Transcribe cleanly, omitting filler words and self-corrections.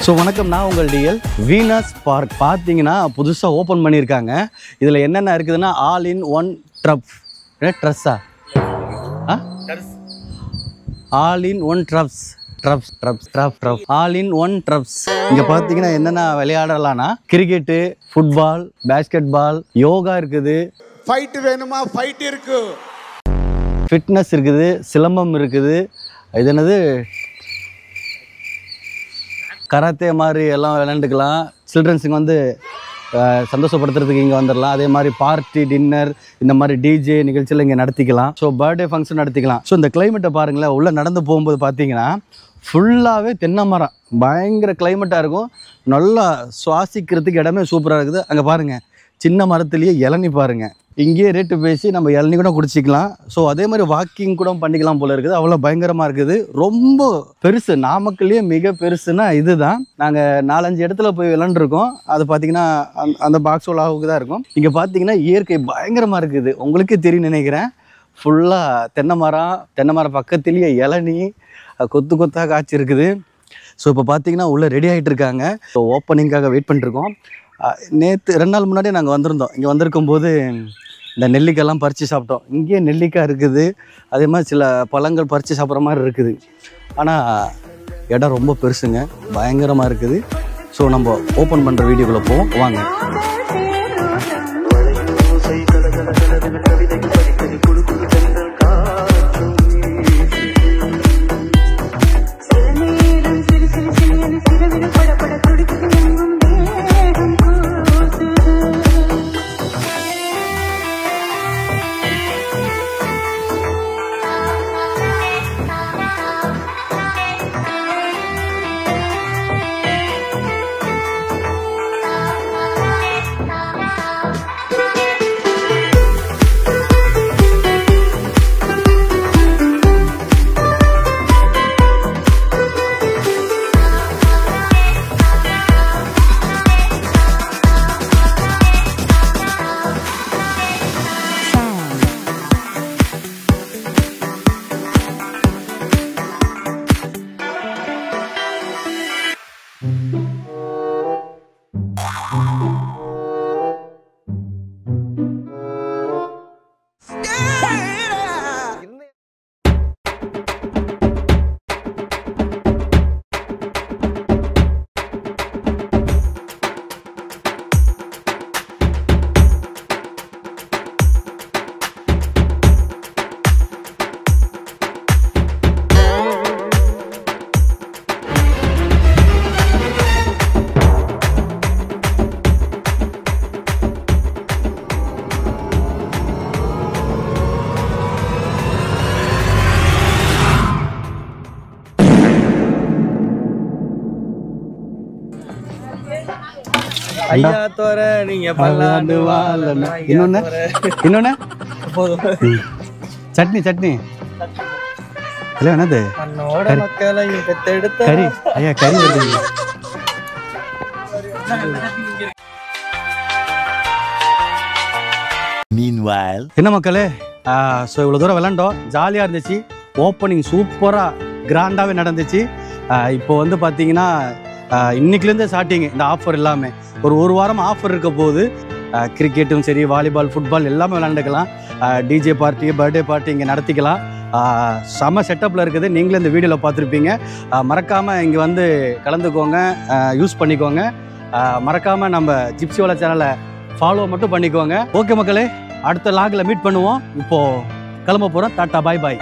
So வணக்கம், நான் உங்கள் டிஎல். வீனஸ் பார்க் பார்த்தீங்கன்னா புதுசாக ஓப்பன் பண்ணியிருக்காங்க. இதில் என்னென்ன இருக்குதுன்னா ஆல் இன் ஒன் ட்ரஸ்ஸா all in one all in one ட்ரப்ஸ். இங்கே பார்த்தீங்கன்னா என்னென்ன விளையாடலாம்னா cricket, football, basket ball, yoga இருக்குது, ஃபைட் வேணுமா ஃபைட் இருக்கு, ஃபிட்னஸ் இருக்குது, சிலம்பம் இருக்குது, இது என்னது கராத்தே மாதிரி எல்லாம் விளையாண்டுக்கலாம். சில்ட்ரன்ஸுக்கு வந்து சந்தோஷப்படுத்துறதுக்கு இங்கே வந்துடலாம். அதே மாதிரி பார்ட்டி, டின்னர், இந்த மாதிரி டிஜே நிகழ்ச்சியில் இங்கே நடத்திக்கலாம். ஸோ பர்த்டே ஃபங்க்ஷன் நடத்திக்கலாம். ஸோ இந்த கிளைமேட்டை பாருங்களேன், உள்ளே நடந்து போகும்போது பார்த்தீங்கன்னா ஃபுல்லாகவே தென்னை மரம், பயங்கர கிளைமேட்டாக இருக்கும். நல்லா சுவாசிக்கிறதுக்கு இடமே சூப்பராக இருக்குது. அங்கே பாருங்கள், சின்ன மரத்துலேயே இளநி பாருங்கள். இங்கேயே ரேட்டு பேசி நம்ம இளநி கூட குடிச்சிக்கலாம். ஸோ அதே மாதிரி வாக்கிங் கூட பண்ணிக்கலாம் போல இருக்குது. அவ்வளோ பயங்கரமாக இருக்குது. ரொம்ப பெருசு, நாமக்கல்லையே மிக பெருசுன்னா இதுதான். நாங்கள் 4-5 இடத்துல போய் விளாண்டுருக்கோம். அது பார்த்தீங்கன்னா அந்த பாக்ஸ் உலாவுக்கு தான் இருக்கும். இங்கே பார்த்தீங்கன்னா இயற்கை பயங்கரமாக இருக்குது. உங்களுக்கே தெரியும் நினைக்கிறேன். ஃபுல்லாக தென்னை மரம் பக்கத்துலேயே இளநி கொத்து கொத்தாக காய்ச்சி இருக்குது. ஸோ இப்போ பார்த்தீங்கன்னா உள்ளே ரெடி ஆகிட்டு இருக்காங்க. ஸோ ஓப்பனிங்காக வெயிட் பண்ணிட்டுருக்கோம். நேற்று 2 நாள் முன்னாடியே நாங்கள் வந்திருந்தோம். இங்கே வந்திருக்கும் போது இந்த நெல்லிக்காயெல்லாம் பறித்து சாப்பிட்டோம். இங்கேயே நெல்லிக்காய் இருக்குது, அதே மாதிரி சில பழங்கள் பறித்து சாப்பிட்ற மாதிரி இருக்குது. ஆனால் இடம் ரொம்ப பெருசுங்க, பயங்கரமாக இருக்குது. ஸோ நம்ம ஓப்பன் பண்ணுற வீடியோக்குள்ளே போவோம் வாங்க. ஐயா தோற நீங்க பல்லாண்டு வாழணும். இன்னொன்னு சட்னி இல்லை என்னது மண்ணோட மக்களையும் பெத்தெடுத்த கறி. ஐயா கறி வருது. என்ன மக்களே, ஸோ இவ்வளோ தூரம் விளாண்டோம், ஜாலியாக இருந்துச்சு. ஓப்பனிங் சூப்பராக கிராண்டாகவே நடந்துச்சு. இப்போ வந்து பார்த்தீங்கன்னா இன்னைக்குலேருந்து ஸ்டார்டிங் இந்த ஆஃபர் எல்லாமே ஒரு வாரம் ஆஃபர் இருக்க போது. கிரிக்கெட்டும் சரி, வாலிபால், ஃபுட்பால் எல்லாமே விளாண்டுக்கலாம். டிஜே பார்ட்டி, பர்த்டே பார்ட்டி இங்கே நடத்திக்கலாம். செம செட்டப்பில் இருக்குது. நீங்களும் இந்த வீடியோவில் பார்த்துருப்பீங்க. மறக்காமல் இங்கே வந்து கலந்துக்கோங்க, யூஸ் பண்ணிக்கோங்க. மறக்காமல் நம்ம ஜிப்சிவாலா சேனலை ஃபாலோ மட்டும் பண்ணிக்கோங்க. ஓகே மக்களே, அடுத்த லாகில் மீட் பண்ணுவோம். இப்போது கிளம்ப போகிறோம். டாட்டா, பாய் பாய்.